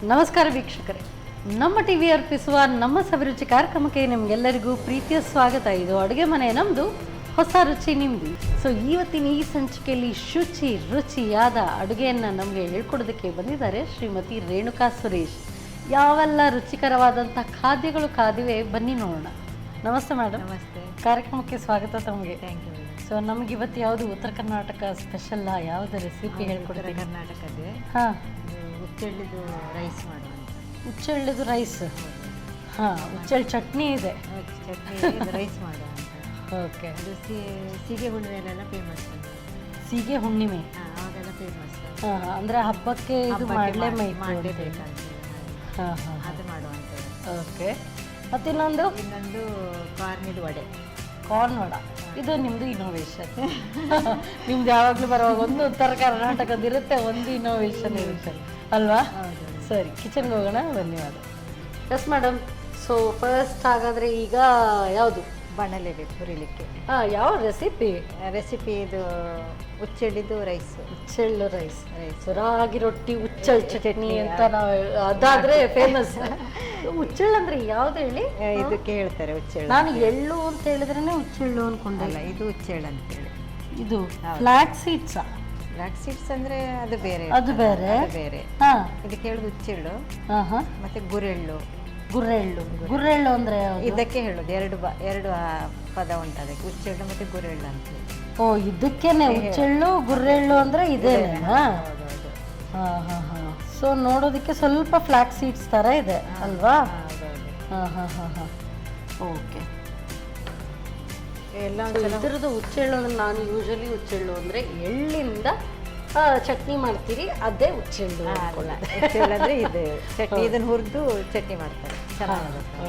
ನಮಸ್ಕಾರ ವೀಕ್ಷಕರೇ, ನಮ್ಮ ಟಿವಿ ಅರ್ಪಿಸುವ ನಮ್ಮ ಸವಿರುಚಿ ಕಾರ್ಯಕ್ರಮಕ್ಕೆ ನಿಮಗೆಲ್ಲರಿಗೂ ಪ್ರೀತಿಯ ಸ್ವಾಗತ. ಇದು ಅಡುಗೆ ಮನೆ ನಮ್ಮದು, ಹೊಸ ರುಚಿ ನಿಮ್ಮದು. ಸೊ ಇವತ್ತಿನ ಈ ಸಂಚಿಕೆಯಲ್ಲಿ ರುಚಿಯಾದ ಅಡುಗೆಯನ್ನು ನಮಗೆ ಹೇಳ್ಕೊಡೋದಕ್ಕೆ ಬಂದಿದ್ದಾರೆ ಶ್ರೀಮತಿ ರೇಣುಕಾ ಸುರೇಶ್. ಯಾವೆಲ್ಲ ರುಚಿಕರವಾದಂಥ ಖಾದ್ಯಗಳು ಕಾದಿವೆ, ಬನ್ನಿ ನೋಡೋಣ. ನಮಸ್ತೆ ಮೇಡಮ್. ನಮಸ್ತೆ. ಕಾರ್ಯಕ್ರಮಕ್ಕೆ ಸ್ವಾಗತ ತಮಗೆ. Thank you. ಸೊ ನಮಗೆ ಇವತ್ತು ಯಾವುದು ಉತ್ತರ ಕರ್ನಾಟಕ ಸ್ಪೆಷಲ್ ಯಾವುದು ರೆಸಿಪಿ ಹೇಳ್ಕೊಡ್ತೀವಿ? ಕರ್ನಾಟಕದೇ ಹಾಂ, ಹುಚ್ಚೆಳ್ಳಿದು ರೈಸ್ ಮಾಡುವಂತ. ಹುಚ್ಚೆಳ್ಳಿದು ರೈಸ್. ಹಾಂ, ಹುಚ್ಚೆಳ್ಳು ಚಟ್ನಿ ಇದೆ. ಚಟ್ನಿ ರೈಸ್ ಮಾಡುವಂತ. ಓಕೆ. ಅದು ಸೀಗೆ ಹುಣ್ಣಿಮೆಲೆಲ್ಲ ಫೇಮಸ್. ಸೀಗೆ ಹುಣ್ಣಿಮೆ ಅವಾಗೆಲ್ಲ ಫೇಮಸ್. ಹಾಂ, ಅಂದರೆ ಹಬ್ಬಕ್ಕೆ ಇದು ಮಾಡಲೇಬೇಕು. ಮಾಡಲೇಬೇಕಂತ. ಹಾಂ ಹಾಂ, ಅದು ಮಾಡುವಂಥದ್ದು. ಓಕೆ. ಮತ್ತಿನ್ನೊಂದು ಕಾರ್ನಿದು ವಡೆ. ಕಾರ್ನ್ ವಡ. ಇದು ನಿಮ್ಮದು ಇನೋವೇಷನ್. ನಿಮ್ದು ಯಾವಾಗಲೂ ಬರುವಾಗ ಒಂದು ಉತ್ತರ ಕರ್ನಾಟಕದಿರುತ್ತೆ, ಒಂದು ಇನೋವೇಷನ್ ಇರುತ್ತೆ ಅಲ್ವಾ? ಸರಿ, ಕಿಚನ್ಗೆ ಹೋಗೋಣ, ಧನ್ಯವಾದ. Yes madam. ಸೊ ಫಸ್ಟ್ ಹಾಗಾದರೆ ಈಗ ಯಾವುದು ಬಾಣಲೆ ಬೇಕು ಹುರಿಲಿಕ್ಕೆ. ಹಾಂ, ಯಾವ ರೆಸಿಪಿ? ಇದು ಹುಚ್ಚೆಳ್ಳಿದು ರೈಸ್. ಹುಚ್ಚೆಳ್ಳು ರೈಸ್. ರಾಗಿ ರೊಟ್ಟಿ ಹುಚ್ಚೆಳ್ಳು ಚಟ್ನಿ ಅಂತ ನಾವು ಅದಾದರೆ ಫೇಮಸ್. ಹುಚ್ಚೆಳ್ಳು ಅಂದರೆ ಯಾವ್ದು ಹೇಳಿ? ಇದಕ್ಕೆ ಹೇಳ್ತಾರೆ ಹುಚ್ಚೆಳ್ಳು. ನಾನು ಎಳ್ಳು ಅಂತ ಹೇಳಿದ್ರೇ ಹುಚ್ಚೆಳ್ಳು ಅನ್ಕೊಂಡಲ್ಲ. ಇದು ಹುಚ್ಚೆಳ್ಳು ಅಂತೇಳಿ. ಇದು ಫ್ಲಾಕ್ ಸೀಡ್ಸ್. ಬ್ಲಾಕ್ ಸೀಡ್ಸ್ ಅಂದ್ರೆ ಅದು ಬೇರೆ. ಅದು ಬೇರೆ. ಬೇರೆ. ಹಾಂ, ಇದಕ್ಕೆ ಹೇಳುದು ಹುಚ್ಚೆಳ್ಳು. ಹಾಂ ಹಾಂ. ಮತ್ತೆ ಗುರೆಳ್ಳು. ಗುರೆಳ್ಳು ಅಂದ್ರೆ ಇದಕ್ಕೆ ಹೇಳುದು ಎರಡು ಪದ ಉಂಟು ಅದಕ್ಕೆ, ಹುಚ್ಚೆಳ್ಳು ಮತ್ತೆ ಗುರೆಳ್ಳು ಅಂತ. ಓ, ಇದಕ್ಕೇನೆ ಹುಚ್ಚೆಳ್ಳು ಗುರೆಳ್ಳು ಅಂದ್ರೆ ಇದೇನಾ? ಹಾಂ ಹಾಂ ಹಾಂ. ಸೊ ನೋಡೋದಕ್ಕೆ ಸ್ವಲ್ಪ ಫ್ಲಾಕ್ ಸೀಡ್ಸ್ ತರ ಇದೆ ಅಲ್ವಾ? ಹಾಂ ಹಾಂ ಹಾಂ ಹಾಂ. ಓಕೆ. ಎಲ್ಲ ಇದರದ್ದು ಹುಚ್ಚೆಳ್ಳು ಅಂದ್ರೆ, ನಾನು ಯೂಶಲಿ ಹುಚ್ಚೆಳ್ಳು ಅಂದ್ರೆ ಎಳ್ಳಿಂದ ಚಟ್ನಿ ಮಾಡ್ತೀರಿ, ಅದೇ ಹುಚ್ಚೆಳ್ಳು. ಹುಚ್ಚೆಳ್ಳು ಅಂದ್ರೆ ಇದು ಚಟ್ನಿ. ಇದನ್ನು ಹುರಿದು ಚಟ್ನಿ ಮಾಡ್ತಾರೆ.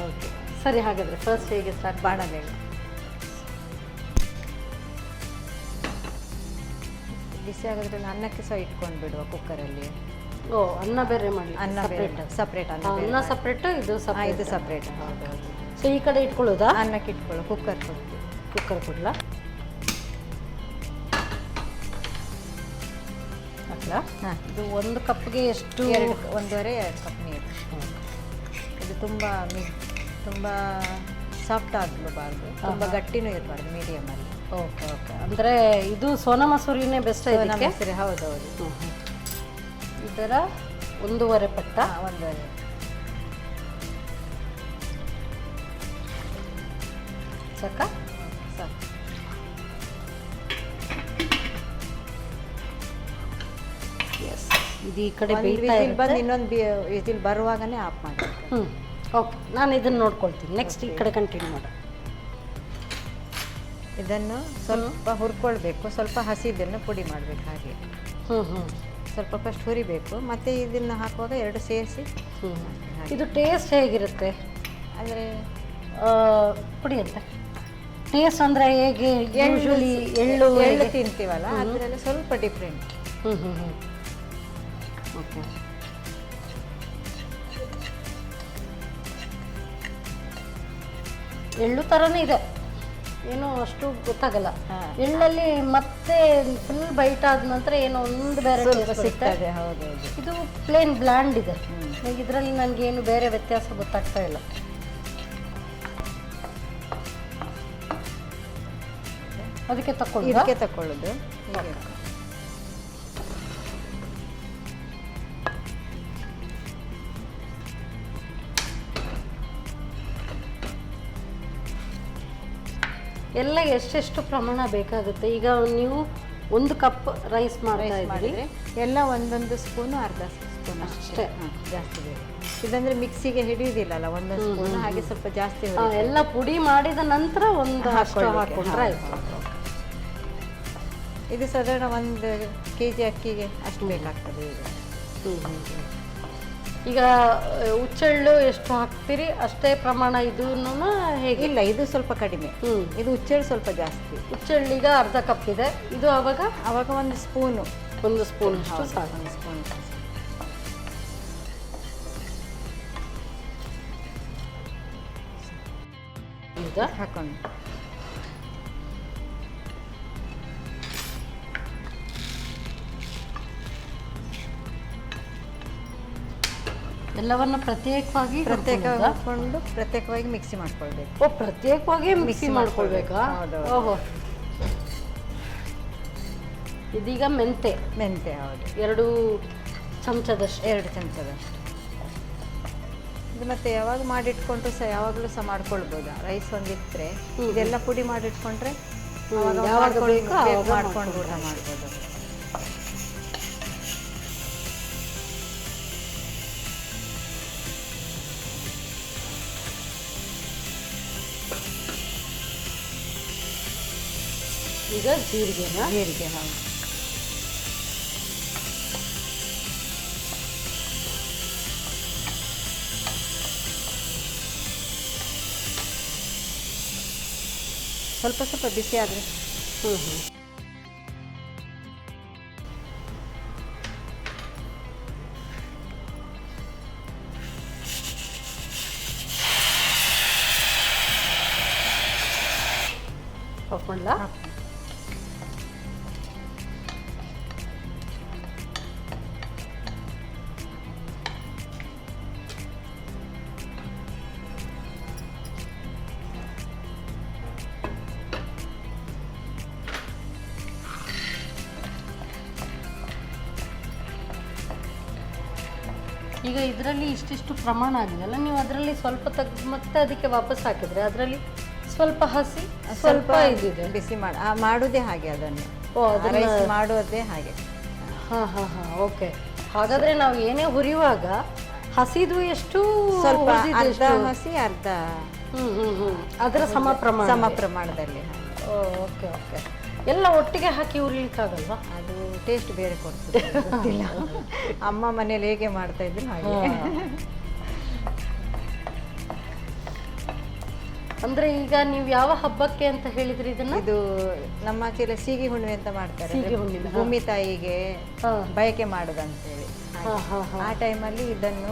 ಓಕೆ, ಸರಿ. ಹಾಗಾದ್ರೆ ಫಸ್ಟ್ ಹೇಗೆ ಸ್ಟಾರ್ಟ್? ಬಾಣಲೆ ಬಿಸಿ ಆಗೋದ್ರಲ್ಲಿ ಅನ್ನಕ್ಕೆ ಸಹ ಇಟ್ಕೊಂಡು ಬಿಡುವ ಕುಕ್ಕರಲ್ಲಿ. ಓ, ಅನ್ನ ಬೇರೆ ಮಾಡಿ? ಅನ್ನ ಸಪ್ರೇಟ್. ಅನ್ನ ಸಪ್ರೇಟು, ಇದು ಸಪ್ರೇಟ್. ಹೌದು. ಸೊ ಈ ಕಡೆ ಇಟ್ಕೊಳ್ಳೋದಾ? ಅನ್ನಕ್ಕೆ ಇಟ್ಕೊಳ್ಳೋ ಕುಕ್ಕರ್ ಕೊಡ್ಲಾ? ಹಾಂ. ಇದು ಒಂದು ಕಪ್ಗೆ ಎಷ್ಟು? 1.5 ಕಪ್ ನೀರು. ಇದು ತುಂಬ ಸಾಫ್ಟ್ ಆಗಬಾರ್ದು, ತುಂಬ ಗಟ್ಟಿನೂ ಇರಬಾರ್ದು, ಮೀಡಿಯಮಲ್ಲಿ. Okay okay. ಅಂದರೆ ಇದು ಸೋನಾ ಮಸೂರಿನೇ ಬೆಸ್ಟ್ ಇದಕ್ಕೆ? ಸರಿ, ಹೌದೌದು. ಇದರ 1.5 ಪಟ್ಟ. 1.5 ಸಾಕು. ಎಸ್. ಇದು ಈ ಕಡೆ ಬಂದು ಇನ್ನೊಂದು ವಿಸಿಲ್ ಬರುವಾಗನೇ ಆಫ್ ಮಾಡಿ. ಓಕೆ, ನಾನು ಇದನ್ನು ನೋಡ್ಕೊಳ್ತೀನಿ. ನೆಕ್ಸ್ಟ್ ಈ ಕಡೆ ಕಂಟಿನ್ಯೂ ಮಾಡ. ಇದನ್ನು ಸ್ವಲ್ಪ ಹುರ್ಕೊಳ್ಬೇಕು, ಸ್ವಲ್ಪ ಹಸಿದನ್ನು ಪುಡಿ ಮಾಡಬೇಕು. ಹಾಗೆ ಸ್ವಲ್ಪ ಫಸ್ಟ್ ಹುರಿಬೇಕು, ಮತ್ತೆ ಇದನ್ನು ಹಾಕುವಾಗ ಎರಡು ಸೇರಿಸಿ. ಇದು ಟೇಸ್ಟ್ ಹೇಗಿರುತ್ತೆ ಅಂದರೆ ಪುಡಿ ಅಂತ ಟೇಸ್ಟ್ ಅಂದರೆ ಹೇಗೆ? ಯೂಶಲಿ ಎಳ್ಳು ತಿಂತೀವಲ್ಲ, ಅದರಲ್ಲಿ ಸ್ವಲ್ಪ ಡಿಫ್ರೆಂಟ್. ಓಕೆ. ಎಳ್ಳು ಥರನೇ ಇದೆ, ಏನೋ ಅಷ್ಟು ಗೊತ್ತಾಗಲ್ಲ. ಎಳ್ಳಲ್ಲಿ ಮತ್ತೆ ಫುಲ್ ಬೈಟ್ ಆದ ನಂತರ ಏನೋ ಒಂದು ಬೇರೆ ಸಿಗ್ತದೆ. ಹೌದೌದು. ಇದು ಪ್ಲೇನ್ ಬ್ಲ್ಯಾಂಡ್ ಇದೆ. ಇದರಲ್ಲಿ ನನಗೇನು ಬೇರೆ ವ್ಯತ್ಯಾಸ ಗೊತ್ತಾಗ್ತಾ ಇಲ್ಲ. ಅದಕ್ಕೆ ತಕೊಳ್ಳೋದು. ಎಲ್ಲ ಎಷ್ಟೆಷ್ಟು ಪ್ರಮಾಣ ಬೇಕಾಗುತ್ತೆ? ಈಗ ನೀವು 1 ಕಪ್ ರೈಸ್ ಮಾಡಿದ್ರೆ ಎಲ್ಲ ಒಂದೊಂದು ಸ್ಪೂನು, ಅರ್ಧ ಸ್ಪೂನ್ ಅಷ್ಟೇ, ಜಾಸ್ತಿ ಬೇಕು. ಇದಂದ್ರೆ ಮಿಕ್ಸಿಗೆ ಹಿಡಿಯುವುದಿಲ್ಲ, ಒಂದೊಂದು ಸ್ಪೂನ್. ಹಾಗೆ ಸ್ವಲ್ಪ ಜಾಸ್ತಿ ಎಲ್ಲ ಪುಡಿ ಮಾಡಿದ ನಂತರ ಒಂದು ಹಾಕೊಂಡ್ರೆ ಆಯ್ತು. ಇದು ಸಾಧಾರಣ 1 kg ಅಕ್ಕಿಗೆ ಅಷ್ಟು ಬೇಕಾಗ್ತದೆ. ಈಗ ಹುಚ್ಚೆಳ್ಳು ಎಷ್ಟು ಹಾಕ್ತೀರಿ ಅಷ್ಟೇ ಪ್ರಮಾಣ? ಇದನ್ನು ಹೇಗೆ? ಇಲ್ಲ, ಇದು ಸ್ವಲ್ಪ ಕಡಿಮೆ. ಇದು ಹುಚ್ಚೆಳ್ಳು ಸ್ವಲ್ಪ ಜಾಸ್ತಿ. ಹುಚ್ಚೆಳ್ಳೀಗ ಅರ್ಧ ಕಪ್ ಇದೆ. ಇದು ಅವಾಗ 1 ಸ್ಪೂನು. 1 ಸ್ಪೂನ್ ಅಷ್ಟು ಸಾಕು. 1 ಸ್ಪೂನ್ ಹಾಕೊಂಡು ಎಲ್ಲವನ್ನ ಪ್ರತ್ಯೇಕವಾಗಿ ಪ್ರತ್ಯೇಕವಾಗಿ ಹಾಕ್ಕೊಂಡು ಪ್ರತ್ಯೇಕವಾಗಿ ಮಿಕ್ಸಿ ಮಾಡ್ಕೊಳ್ಬೇಕು. ಓ, ಪ್ರತ್ಯೇಕವಾಗಿ ಮಿಕ್ಸಿ ಮಾಡ್ಕೊಳ್ಬೇಕಾ? ಹೌದು. ಓಹೋ. ಇದೀಗ ಮೆಂತೆ ಹೌದು, 2 ಚಮಚದಷ್ಟು. 2 ಚಮಚದಷ್ಟು. ಇದು ಮತ್ತೆ ಯಾವಾಗ ಮಾಡಿಟ್ಕೊಂಡ್ರು ಸಹ ಯಾವಾಗಲೂ ಸಹ ಮಾಡ್ಕೊಳ್ಬೋದು. ರೈಸ್ ಒಂದಿಟ್ಟರೆ ಇದೆಲ್ಲ ಪುಡಿ ಮಾಡಿಟ್ಕೊಂಡ್ರೆ ಯಾವಾಗ ಬೇಕೋ ಆವಾಗ ಮಾಡ್ಕೊಂಡು ಊಟ ಮಾಡ್ಬೋದು. ಈಗ ಜೀರಿಗೆ ಹೌದು. ಸ್ವಲ್ಪ ಬಿಸಿ ಆದರೆ ಹಾಕೊಂಡ್ಲಾ? ಈಗ ಇದರಲ್ಲಿ ಇಷ್ಟಿಷ್ಟು ಪ್ರಮಾಣ ಆಗಿದೆಲ್ಲ, ನೀವು ಅದರಲ್ಲಿ ಸ್ವಲ್ಪ ತೆಗೆದು ಮತ್ತೆ ಅದಕ್ಕೆ ವಾಪಸ್ ಹಾಕಿದ್ರೆ ಅದರಲ್ಲಿ ಸ್ವಲ್ಪ ಹಸಿ ಸ್ವಲ್ಪ ಇದಿದೆ. ಬಿಸಿ ಮಾಡೋದೇ ಹಾಗೆ ಅದನ್ನು. ಓ, ರೈಸ್ ಮಾಡೋದೇ ಹಾಗೆ. ಓಕೆ. ಹಾಗಾದ್ರೆ ನಾವು ಏನೇ ಹುರಿಯುವಾಗ ಹಸಿದು ಎಷ್ಟು, ಸ್ವಲ್ಪ ಅರ್ಧ ಹಸಿ ಅರ್ಧ ಅದರ ಸಮ ಪ್ರಮಾಣದಲ್ಲಿ. ಓಕೆ. ಎಲ್ಲ ಒಟ್ಟಿಗೆ ಹಾಕಿ ಹುರಿಲಿಕ್ಕಾಗಲ್ವಾ? ಅದು ಟೇಸ್ಟ್ ಬೇರೆ ಕೊಡ್ತದೆ, ಗೊತ್ತಿಲ್ಲ. ಅಮ್ಮ ಮನೇಲಿ ಹೇಗೆ ಮಾಡ್ತಾ ಇದ್ರು ಹಾಗೆ. ಅಂದ್ರೆ ಈಗ ನೀವು ಯಾವ ಹಬ್ಬಕ್ಕೆ ಅಂತ ಹೇಳಿದ್ರಿ ಇದನ್ನ? ಇದು ನಮ್ಮ ಆಚೆಲ್ಲ ಸೀಗಿ ಹುಣ್ಣಿಮೆ ಅಂತ ಮಾಡ್ತಾರೆ. ಭೂಮಿ ತಾಯಿಗೆ ಬಯಕೆ ಮಾಡುದಂತೇಳಿ ಆ ಟೈಮಲ್ಲಿ ಇದನ್ನು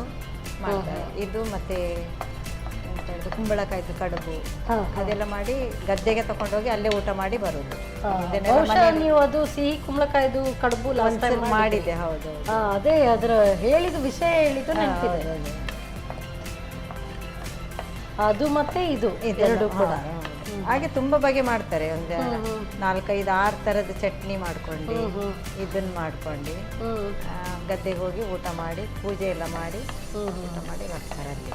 ಮಾಡ್ತಾರೆ. ಇದು ಮತ್ತೆ ಎಂತ ಹೇಳಿದ್ರು ಕುಂಬಳಕಾಯ್ದು ಕಡುಬು ಅದೆಲ್ಲ ಮಾಡಿ ಗದ್ದೆಗೆ ತಕೊಂಡೋಗಿ ಅಲ್ಲೇ ಊಟ ಮಾಡಿ ಬರುದು. ನೀವು ಅದು ಸಿಹಿ ಕುಂಬಳಕಾಯ್ದು ಕಡುಬು ಮಾಡಿದೆ. ಹೌದು, ಅದೇ ಅದರ ಹೇಳಿದ ವಿಷಯ ಹೇಳಿದ್ದು ನೆನಪಿದೆ. ಅದು ಮತ್ತೆ ಇದು ಎರಡು ಕೂಡ ಹಾಗೆ ತುಂಬಾ ಬಗೆ ಮಾಡ್ತಾರೆ. ಒಂದು 4-5-6 ಥರದ ಚಟ್ನಿ ಮಾಡ್ಕೊಂಡು ಇದನ್ನ ಮಾಡ್ಕೊಂಡು ಗದ್ದೆಗೆ ಹೋಗಿ ಊಟ ಮಾಡಿ ಪೂಜೆ ಎಲ್ಲ ಮಾಡಿ ಊಟ ಮಾಡಿ ಬರ್ತಾರೆ. ಅಲ್ಲಿ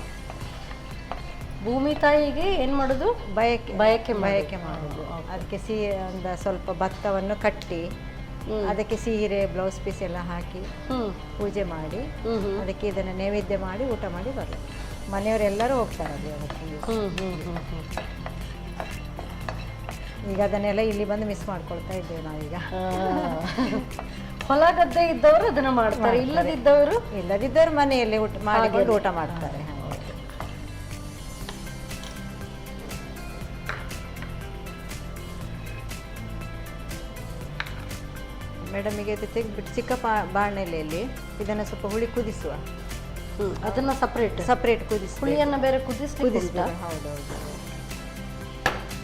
ಭೂಮಿ ತಾಯಿಗೆ ಏನ್ ಮಾಡೋದು? ಬಯಕೆ ಮಾಡೋದು. ಅದಕ್ಕೆ ಒಂದು ಸ್ವಲ್ಪ ಭತ್ತವನ್ನು ಕಟ್ಟಿ ಅದಕ್ಕೆ ಸೀರೆ ಬ್ಲೌಸ್ ಪೀಸ್ ಎಲ್ಲ ಹಾಕಿ ಪೂಜೆ ಮಾಡಿ ಅದಕ್ಕೆ ಇದನ್ನು ನೈವೇದ್ಯ ಮಾಡಿ ಊಟ ಮಾಡಿ ಬರೋದು. ಮನೆಯವರೆಲ್ಲರೂ ಹೋಗ್ತಾರೆ ದೇವಕ್ಕೆ. ಈಗ ಅದನ್ನೆಲ್ಲ ಇಲ್ಲಿ ಬಂದು ಮಿಸ್ ಮಾಡ್ಕೊಳ್ತಾ ಇದ್ದೇವೆ ನಾವೀಗ. ಹೊಲ ಗದ್ದೆ ಇದ್ದವರು ಅದನ್ನ ಮಾಡ್ತಾರೆ, ಇಲ್ಲದಿದ್ದವರು ಮನೆಯಲ್ಲಿ ಮಾಡಿಕೊಂಡು ಊಟ ಮಾಡ್ತಾರೆ. ಮೇಡಮ್, ಈಗ ಇದು ತೆಗೆದ್ಬಿಟ್ಟು ಚಿಕ್ಕ ಬಾಣಲೆಯಲ್ಲಿ ಇದನ್ನು ಸ್ವಲ್ಪ ಹುಳಿ ಕುದಿಸುವ. ಅದನ್ನ ಸಪರೇಟ್ ಕುದಿಸಿ, ಹುಳಿಯನ್ನು ಬೇರೆ ಕುದಿಸ್ಬೇಕು. ಹೌದೌದು.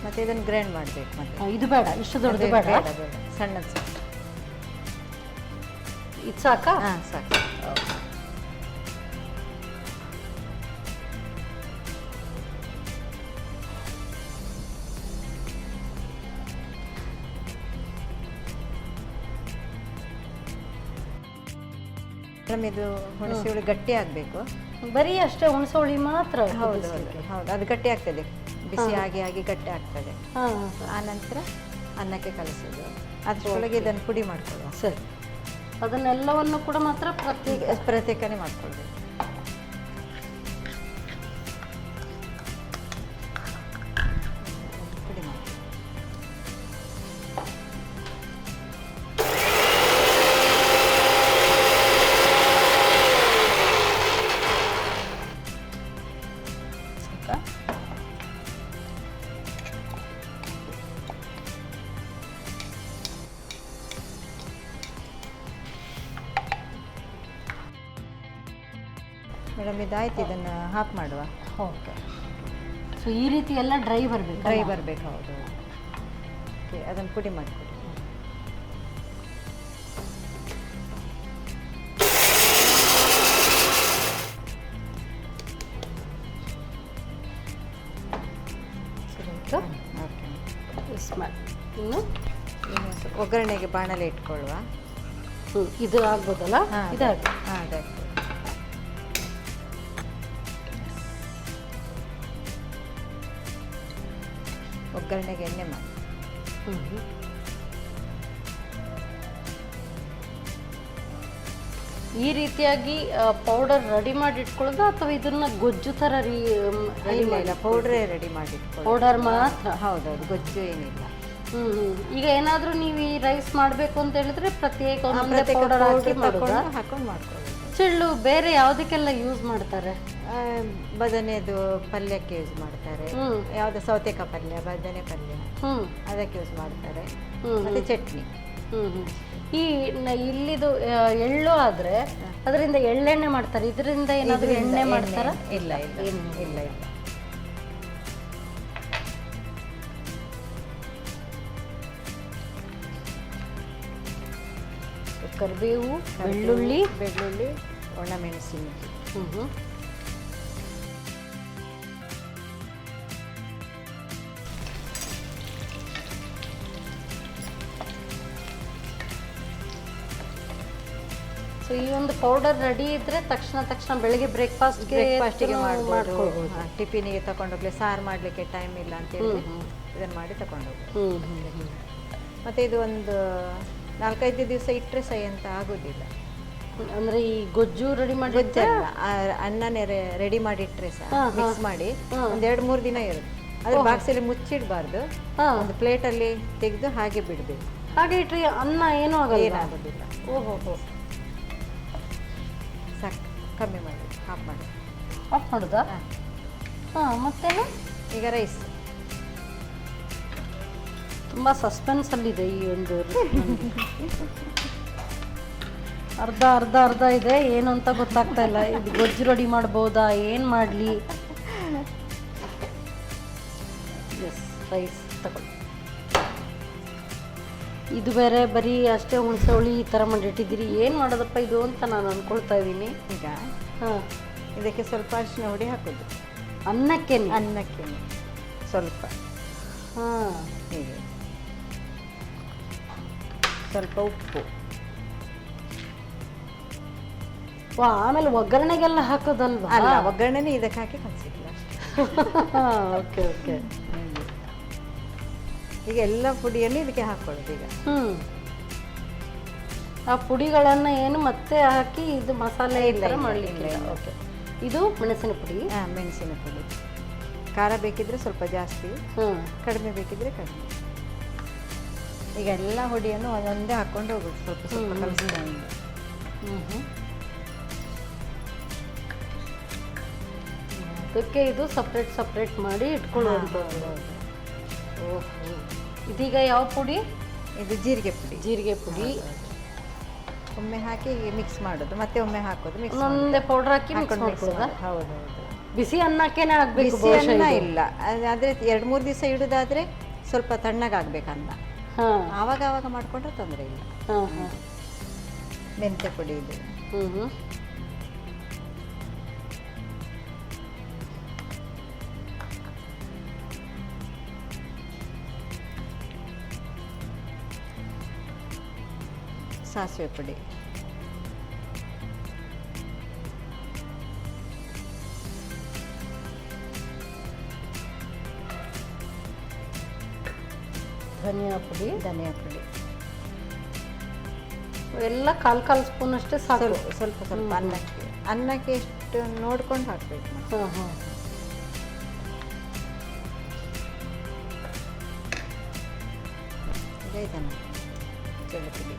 ಮತ್ತೆ ಇದನ್ನು ಗ್ರೈಂಡ್ ಮಾಡಬೇಕು. ಮತ್ತೆ ಇದು ಬೇಡ, ಇಷ್ಟು ದೊಡ್ಡದು ಬೇಡ, ಸಣ್ಣದು ಇದು ಸಾಕಾ? ಸಾಕು. ಇದು ಹುಣಸೆ ಹುಳಿ ಗಟ್ಟಿ ಆಗಬೇಕು. ಬರೀ ಅಷ್ಟೇ ಹುಣಸೆ ಹುಳಿ ಮಾತ್ರ? ಹೌದು, ಅದು ಗಟ್ಟಿ ಆಗ್ತದೆ. ಬಿಸಿ ಆಗಿ ಗಟ್ಟಿ ಆಗ್ತದೆ. ಆ ನಂತರ ಅನ್ನಕ್ಕೆ ಕಲಿಸೋದು. ಅಷ್ಟರೊಳಗೆ ಇದನ್ನು ಪುಡಿ ಮಾಡ್ಕೊಳ್ಳುವ. ಸರಿ, ಅದನ್ನೆಲ್ಲವನ್ನು ಕೂಡ ಮಾತ್ರ ಪ್ರತ್ಯೇಕನೇ ಮಾಡ್ಕೊಳ್ಬೇಕು. ಪುಡಿ ಮಾಡಿ ಮೇಡಮ್, ಇದಾಯ್ತು. ಇದನ್ನು ಹಾಫ್ ಮಾಡುವ. ಓಕೆ. ಸೊ ಈ ರೀತಿ ಎಲ್ಲ ಡ್ರೈ ಬರಬೇಕು. ಹೌದು. ಓಕೆ, ಅದನ್ನು ಪುಡಿ ಮಾಡಿಕೊಡಿ. ಆಯಿತು. ಓಕೆ. ಸ್ಮೆಲ್ ಇನ್ನು ಒಗ್ಗರಣೆಗೆ ಬಾಣಲೆ ಇಟ್ಕೊಳ್ಳುವ. ಇದು ಆಗ್ಬೋದಲ್ಲ? ಇದಾಗಿ ಹಾಂ ಅದೇ. ಒಗ್ಗರಣೆಗೆ ಎಣ್ಣೆ ಮಾಡಿ. ಈ ರೀತಿಯಾಗಿ ಪೌಡರ್ ರೆಡಿ ಮಾಡಿ ಇಟ್ಕೊಳ್ಳೋದು ಅಥವಾ ಇದನ್ನ ಗೊಜ್ಜು ಥರ ಇಲ್ಲ ಪೌಡ್ರೇ ರೆಡಿ ಮಾಡಿ ಪೌಡರ್ ಮಾತ್ರ? ಹೌದೌದು, ಗೊಜ್ಜು ಏನಿಲ್ಲ. ಈಗ ಏನಾದರೂ ನೀವು ಈ ರೈಸ್ ಮಾಡಬೇಕು ಅಂತ ಹೇಳಿದ್ರೆ ಪ್ರತ್ಯೇಕ ಪೌಡರ್ ಹಾಕೊಂಡು ಮಾಡ್ಕೊಳ್ಳೋದು. ಚೆಳ್ಳು ಬೇರೆ ಯಾವುದಕ್ಕೆಲ್ಲ ಯೂಸ್ ಮಾಡ್ತಾರೆ? ಬದನೆದು ಪಲ್ಯಕ್ಕೆ ಯೂಸ್ ಮಾಡ್ತಾರೆ, ಯಾವುದು ಸೌತೆಕಾಯಿ ಪಲ್ಯ, ಬದನೆ ಪಲ್ಯ ಅದಕ್ಕೆ ಯೂಸ್ ಮಾಡ್ತಾರೆ, ಮತ್ತೆ ಚಟ್ನಿ. ಈ ಇಲ್ಲಿದು ಎಳ್ಳು ಆದ್ರೆ ಅದರಿಂದ ಎಳ್ಳೆಣ್ಣೆ ಮಾಡ್ತಾರೆ, ಇದರಿಂದ ಏನಾದರೂ ಎಣ್ಣೆ ಮಾಡ್ತಾರ? ಇಲ್ಲ ಇಲ್ಲ ಇಲ್ಲ ಇಲ್ಲ. ಕರಿಬೇವು, ಬೆಳ್ಳುಳ್ಳಿ, ಒಣಮೆಣಸಿನಕಾಯಿ. ಸೊ ಈ ಒಂದು ಪೌಡರ್ ರೆಡಿ ಇದ್ರೆ ತಕ್ಷಣ ಬೆಳಿಗ್ಗೆ ಬ್ರೇಕ್ಫಾಸ್ಟ್ಗೆ ಮಾಡ್ಕೊಳ್ಬೋದು. ಟಿಫಿನಿಗೆ ತಗೊಂಡೋಗ್ಲಿ, ಸಾರು ಮಾಡಲಿಕ್ಕೆ ಟೈಮ್ ಇಲ್ಲ ಅಂತೇಳಿ ಇದನ್ನು ಮಾಡಿ ತಗೊಂಡೋಗ್ಬೋದು. ಮತ್ತು ಇದು ಒಂದು 4-5 ದಿವಸ ಇಟ್ಟರೆ ಸಹ ಎಂತ ಆಗೋದಿಲ್ಲ. ಅಂದರೆ ಈ ಗೊಜ್ಜು ರೆಡಿ ಮಾಡಿ ಅನ್ನನೇ ರೆಡಿ ಮಾಡಿ ಇಟ್ಟರೆ ಸಹ ಮಿಕ್ಸ್ ಮಾಡಿ ಒಂದು 2-3 ದಿನ ಇರುತ್ತೆ. ಅದ್ರ ಬಾಕ್ಸಲ್ಲಿ ಮುಚ್ಚಿಡಬಾರ್ದು, ಒಂದು ಪ್ಲೇಟಲ್ಲಿ ತೆಗೆದು ಹಾಗೆ ಬಿಡಬೇಕು. ಹಾಗೆ ಇಟ್ಟರೆ ಅನ್ನ ಏನೂ ಏನಾಗೋದಿಲ್ಲ. ಓಹೋ, ಸಾಕು, ಕಮ್ಮಿ ಮಾಡಿ ಆಫ್ ಮಾಡಿ. ಆಫ್ ಮಾಡೋದಾ? ಹಾಂ, ಮತ್ತೇನು? ಈಗ ರೈಸ್ ತುಂಬ ಸಸ್ಪೆನ್ಸಲ್ಲಿದೆ ಈ ಒಂದು ಅರ್ಧ ಇದೆ, ಏನು ಅಂತ ಗೊತ್ತಾಗ್ತಾ ಇಲ್ಲ. ಇದು ಗೊಜ್ಜು ರೆಡಿ ಮಾಡ್ಬೋದಾ, ಏನು ಮಾಡಲಿ? ಎಸ್, ರೈಸ್ ತಗೊಳ್ಳಿ. ಇದು ಬೇರೆ ಬರೀ ಅಷ್ಟೇ ಹುಣಸೆ ಹುಳಿ ಈ ಥರ ಮಾಡಿಟ್ಟಿದ್ದೀರಿ, ಏನು ಮಾಡೋದಪ್ಪ ಇದು ಅಂತ ನಾನು ಅಂದ್ಕೊಳ್ತಾ ಇದ್ದೀನಿ. ಈಗ ಇದಕ್ಕೆ ಸ್ವಲ್ಪ ಅರಿಶಿನ ಹುಡಿ ಹಾಕೋದು. ಅನ್ನಕ್ಕೆ ಸ್ವಲ್ಪ ಹೀಗೆ ಸ್ವಲ್ಪ ಉಪ್ಪು. ಆಮೇಲೆ ಒಗ್ಗರಣೆಗೆಲ್ಲ ಹಾಕೋದಲ್ವಾ? ಅಲ್ಲ, ಒಗ್ಗರಣೆನೇ ಇದಕ್ಕೆ ಹಾಕಿ ಕಲಿಸಿಲ್ಲ. Okay okay. ಈಗ ಎಲ್ಲ ಪುಡಿಯನ್ನು ಇದಕ್ಕೆ ಹಾಕೊಳ್ಳೋದು. ಈಗ ಆ ಪುಡಿಗಳನ್ನು ಏನು ಮತ್ತೆ ಹಾಕಿ ಇದು ಮಸಾಲೆ ಇಲ್ಲ ಮಾಡಲಿಲ್ಲ. ಓಕೆ. ಇದು ಮೆಣಸಿನ ಪುಡಿ. ಮೆಣಸಿನ ಪುಡಿ. ಖಾರ ಬೇಕಿದ್ರೆ ಸ್ವಲ್ಪ ಜಾಸ್ತಿ, ಕಡಿಮೆ ಬೇಕಿದ್ರೆ ಕಡಿಮೆ. ಈಗ ಎಲ್ಲ ಹುಡಿಯನ್ನು ಒಂದೊಂದೇ ಹಾಕೊಂಡು ಹೋಗೋದು, ಸ್ವಲ್ಪ ಸ್ವಲ್ಪ ಕಲಿಸ್ಕೊಂಡು. ಅದಕ್ಕೆ ಇದು ಸಪ್ರೇಟ್ ಮಾಡಿ ಇಟ್ಕೊಳ್ಳುವಂಥದ್ದು. ಓಹೋ, ಇದೀಗ ಯಾವ ಪುಡಿ? ಇದು ಜೀರಿಗೆ ಪುಡಿ. ಒಮ್ಮೆ ಹಾಕಿ ಮಿಕ್ಸ್ ಮಾಡೋದು, ಮತ್ತೆ ಒಮ್ಮೆ ಹಾಕೋದು, ಮಿಕ್ಸ್ ಒಂದೇ ಪೌಡರ್ ಹಾಕಿ ಮಿಕ್ಸ್ ಮಾಡ್ಕೊಳ್ಳೋದಾ? ಹೌದು. ಬಿಸಿ ಅನ್ನಕ್ಕೇನೆ ಆಗಬೇಕು? ಬಿಸಿ ಅನ್ನ ಇಲ್ಲ, ಆದರೆ 2-3 ದಿವಸ ಇಡೋದಾದ್ರೆ ಸ್ವಲ್ಪ ತಣ್ಣಗಾಗಬೇಕು ಅನ್ನ. ಆವಾಗ ಮಾಡಿಕೊಂಡ್ರೆ ತೊಂದರೆ ಇಲ್ಲ. ಮೆಂತ್ಯ ಪುಡಿ ಇದು. ಸಾಸಿವೆ ಪುಡಿ. ಧನಿಯಾ ಪುಡಿ ಎಲ್ಲ ಕಾಲ್ ಸ್ಪೂನ್ ಅಷ್ಟೇ ಸಾಕು. ಸ್ವಲ್ಪ ಅನ್ನಕ್ಕೆ ಎಷ್ಟು ನೋಡ್ಕೊಂಡು ಹಾಕಬೇಕು. ಪುಡಿ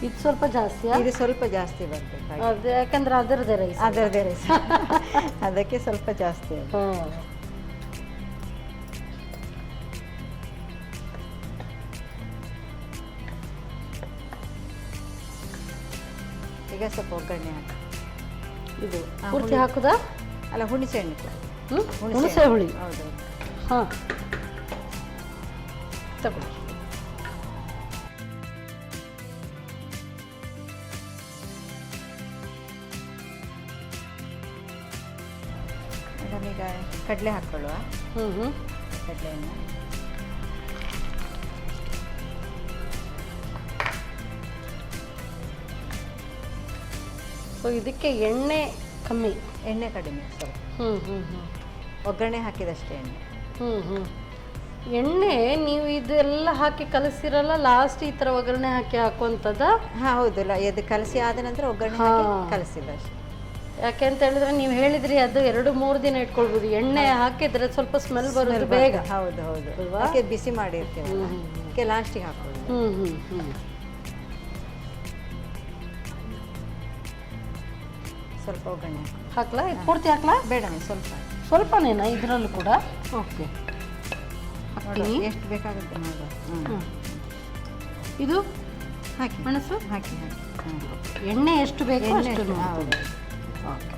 ಇದು ಸ್ವಲ್ಪ ಜಾಸ್ತಿ. ಇದು ಸ್ವಲ್ಪ ಜಾಸ್ತಿ ಬರಬೇಕು, ಅದು ಯಾಕಂದ್ರೆ ಅದರದೇ ರೈಸ್. ಅದಕ್ಕೆ ಸ್ವಲ್ಪ ಜಾಸ್ತಿ. ಈಗ ಸ್ವಲ್ಪ ಒಗ್ಗರಣೆ ಹಾಕಿ. ಇದು ಪೂರ್ತಿ ಹಾಕುದಾ? ಅಲ್ಲ, ಹುಣಸೆ ಹುಳಿ. ಹೌದು. ಹಾಂ, ತಗೊಳ್ಳಿ. ಮೇಡಮ್ ಈಗ ಕಡಲೆ ಹಾಕ್ಕೊಳ್ಳುವ. ಹ್ಞೂ ಕಡಲೆಯನ್ನು ಸೊ ಇದಕ್ಕೆ ಎಣ್ಣೆ ಕಮ್ಮಿ, ಎಣ್ಣೆ ಕಡಿಮೆ ಸ್ವಲ್ಪ. ಒಗ್ಗರಣೆ ಹಾಕಿದಷ್ಟೇ ಎಣ್ಣೆ. ಎಣ್ಣೆ ನೀವು ಇದೆಲ್ಲ ಹಾಕಿ ಕಲಸಿರಲ್ಲ, ಲಾಸ್ಟ್ ಈ ಥರ ಒಗ್ಗರಣೆ ಹಾಕಿ ಹಾಕುವಂಥದ್ದ? ಹಾಂ ಹೌದು, ಇದು ಕಲಸಿ ಆದ ನಂತರ ಒಗ್ಗರಣೆ ಹಾಕಿ ಕಲಸಿಲ್ಲ ಅಷ್ಟೇ. ಯಾಕೆ ಅಂತ ಹೇಳಿದ್ರೆ ನೀವು ಹೇಳಿದ್ರಿ ಅದು 2-3 ದಿನ ಇಟ್ಕೊಳ್ಬೋದು. ಎಣ್ಣೆ ಹಾಕಿದ್ರೆ ಸ್ವಲ್ಪ ಸ್ಮೆಲ್ ಬರೋದು ಬೇಗ. ಹೌದು ಹೌದು ಅದಕ್ಕೆ ಬಿಸಿ ಮಾಡಿರ್ತೀವಿ, ಅದಕ್ಕೆ ಲಾಸ್ಟಿಗೆ ಹಾಕೊಳ್ಳಿ. ಸ್ವಲ್ಪ ಒಗ್ಗರಣೆ ಹಾಕ್ಲಾ? ಇದು ಪೂರ್ತಿ ಹಾಕ್ಲಾ? ಬೇಡ ಸ್ವಲ್ಪ ಸ್ವಲ್ಪನೇನಾ ಇದರಲ್ಲೂ ಕೂಡ? ಓಕೆ, ಎಷ್ಟು ಬೇಕಾಗುತ್ತೆ ನೋಡುವ. ಇದು ಹಾಕಿ ಮೆಣಸು ಹಾಕಿ ಎಣ್ಣೆ ಎಷ್ಟು ಬೇಕು ಅಷ್ಟು. ಹೌದು. ಓಕೆ,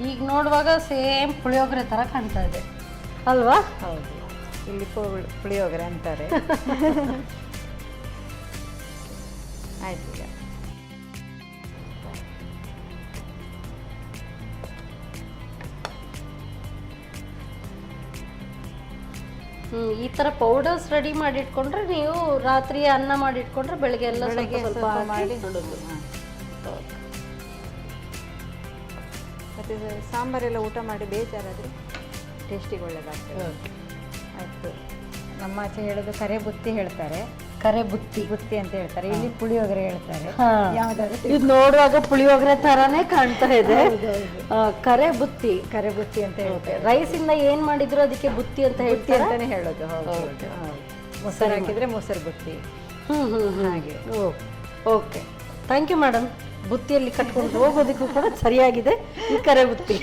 ಈಗ ನೋಡುವಾಗ ಸೇಮ್ ಪುಳಿಯೋಗರೆ ಥರ ಕಾಣ್ತಾ ಇದೆ ಅಲ್ವಾ? ಹೌದು, ಇಲ್ಲಿ ಪುಳಿಯೋಗರೆ ಅಂತಾರೆ. ಆಯ್ತು, ಈಗ ಈ ಥರ ಪೌಡರ್ಸ್ ರೆಡಿ ಮಾಡಿ ಇಟ್ಕೊಂಡ್ರೆ ನೀವು ರಾತ್ರಿ ಅನ್ನ ಮಾಡಿ ಇಟ್ಕೊಂಡ್ರೆ ಬೆಳಗ್ಗೆ ಎಲ್ಲ ಸ್ವಲ್ಪ ಮಾಡಿ ನೋಡೋದು. ಮತ್ತು ಸಾಂಬಾರೆಲ್ಲ ಊಟ ಮಾಡಿ ಬೇಜಾರಾದರೆ ಟೇಸ್ಟಿಗೆ ಒಳ್ಳೆಯದಾಗ್ತದೆ. ಆಯಿತು, ನಮ್ಮ ಆಚೆ ಹೇಳೋದು ಕರೆ ಬುತ್ತಿ ಹೇಳ್ತಾರೆ, ಕರೆ ಬುತ್ತಿ ಬುತ್ತಿ ಅಂತ ಹೇಳ್ತಾರೆ, ಇಲ್ಲಿ ಪುಳಿಯೋಗರೆ ಹೇಳ್ತಾರೆ. ಯಾವ್ದಾದ್ರು ಇದು ನೋಡುವಾಗ ಪುಳಿಯೋಗರೆ ಥರಾನೇ ಕಾಣ್ತಾ ಇದೆ. ಕರೆ ಬುತ್ತಿ, ಕರೆ ಬುತ್ತಿ ಅಂತ ಹೇಳ್ತಾರೆ. ರೈಸ್ ಇಂದ ಏನ್ ಮಾಡಿದ್ರು ಅದಕ್ಕೆ ಬುತ್ತಿ ಅಂತ ಹೇಳ್ತಾರೆ ಅಂತಾನೆ ಹೇಳೋದು. ಹೌದು, ಮೊಸರು ಹಾಕಿದ್ರೆ ಮೊಸರು ಬುತ್ತಿ. ಹಾಗೆ. Okay, thank you madam. ಬುತ್ತಿಯಲ್ಲಿ ಕಟ್ಕೊಂಡು ಹೋಗೋದಕ್ಕೂ ಕೂಡ ಸರಿಯಾಗಿದೆ ಈ ಕರೆ ಬುತ್ತಿ.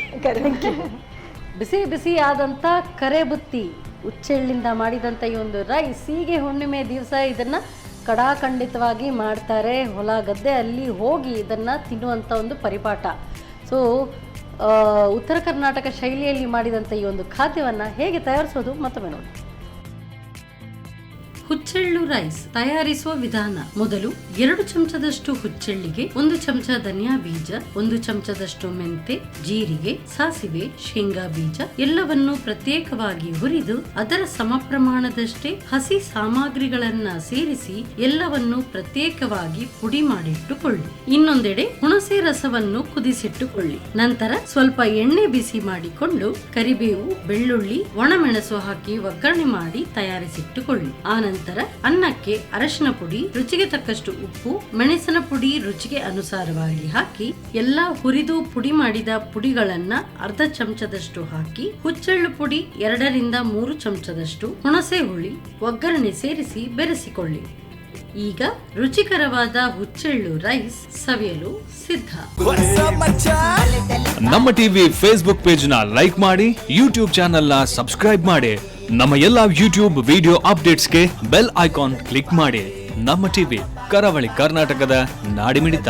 ಬಿಸಿ ಬಿಸಿ ಆದಂಥ ಕರೆ ಬುತ್ತಿ, ಹುಚ್ಚೆಳ್ಳಿಂದ ಮಾಡಿದಂಥ ಈ ಒಂದು ರೈಸ್, ಸೀಗೆ ಹುಣ್ಣಿಮೆ ದಿವಸ ಇದನ್ನು ಕಡಾಖಂಡಿತವಾಗಿ ಮಾಡ್ತಾರೆ. ಹೊಲ ಗದ್ದೆ ಅಲ್ಲಿ ಹೋಗಿ ಇದನ್ನು ತಿನ್ನುವಂಥ ಒಂದು ಪರಿಪಾಠ. ಸೊ ಉತ್ತರ ಕರ್ನಾಟಕ ಶೈಲಿಯಲ್ಲಿ ಮಾಡಿದಂಥ ಈ ಒಂದು ಖಾದ್ಯವನ್ನು ಹೇಗೆ ತಯಾರಿಸೋದು ಮತ್ತೊಮ್ಮೆ ನೋಡಿ. ಹುಚ್ಚೆಳ್ಳು ರೈಸ್ ತಯಾರಿಸುವ ವಿಧಾನ: ಮೊದಲು 2 ಚಮಚದಷ್ಟು ಹುಚ್ಚೆಳ್ಳಿಗೆ 1 ಚಮಚ ಧನಿಯಾ ಬೀಜ, 1 ಚಮಚದಷ್ಟು ಮೆಂತೆ, ಜೀರಿಗೆ, ಸಾಸಿವೆ, ಶೇಂಗಾ ಬೀಜ ಎಲ್ಲವನ್ನು ಪ್ರತ್ಯೇಕವಾಗಿ ಹುರಿದು ಅದರ ಸಮ ಪ್ರಮಾಣದಷ್ಟೇ ಹಸಿ ಸಾಮಗ್ರಿಗಳನ್ನ ಸೇರಿಸಿ ಎಲ್ಲವನ್ನು ಪ್ರತ್ಯೇಕವಾಗಿ ಪುಡಿ ಮಾಡಿಟ್ಟುಕೊಳ್ಳಿ. ಇನ್ನೊಂದೆಡೆ ಹುಣಸೆ ರಸವನ್ನು ಕುದಿಸಿಟ್ಟುಕೊಳ್ಳಿ. ನಂತರ ಸ್ವಲ್ಪ ಎಣ್ಣೆ ಬಿಸಿ ಮಾಡಿಕೊಂಡು ಕರಿಬೇವು, ಬೆಳ್ಳುಳ್ಳಿ, ಒಣಮೆಣಸು ಹಾಕಿ ಒಗ್ಗರಣೆ ಮಾಡಿ ತಯಾರಿಸಿಟ್ಟುಕೊಳ್ಳಿ. ನಂತರ ಅನ್ನಕ್ಕೆ ಅರಶಿನ ಪುಡಿ, ರುಚಿಗೆ ತಕ್ಕಷ್ಟು ಉಪ್ಪು, ಮೆಣಸಿನ ಪುಡಿ ರುಚಿಗೆ ಅನುಸಾರವಾಗಿ ಹಾಕಿ ಎಲ್ಲಾ ಹುರಿದು ಪುಡಿ ಮಾಡಿದ ಪುಡಿಗಳನ್ನ ಅರ್ಧ ಚಮಚದಷ್ಟು ಹಾಕಿ ಹುಚ್ಚೆಳ್ಳು ಪುಡಿ 2-3 ಚಮಚದಷ್ಟು, ಹುಣಸೆ ಹುಳಿ, ಒಗ್ಗರಣೆ ಸೇರಿಸಿ ಬೆರೆಸಿಕೊಳ್ಳಿ. ಈಗ ರುಚಿಕರವಾದ ಹುಚ್ಚೆಳ್ಳು ರೈಸ್ ಸವಿಯಲು ಸಿದ್ಧ. ನಮ್ಮ ಟಿವಿ ಫೇಸ್ಬುಕ್ ಪೇಜ್ ನ ಲೈಕ್ ಮಾಡಿ, ಯೂಟ್ಯೂಬ್ ಚಾನೆಲ್ ನ ಸಬ್ಸ್ಕ್ರೈಬ್ ಮಾಡಿ, ನಮ್ಮ ಎಲ್ಲಾ ಯೂಟ್ಯೂಬ್ ವಿಡಿಯೋ ಅಪ್ಡೇಟ್ಸ್ಗೆ ಬೆಲ್ ಐಕಾನ್ ಕ್ಲಿಕ್ ಮಾಡಿ. ನಮ್ಮ ಟಿವಿ, ಕರಾವಳಿ ಕರ್ನಾಟಕದ ನಾಡಿಮಿಡಿತ.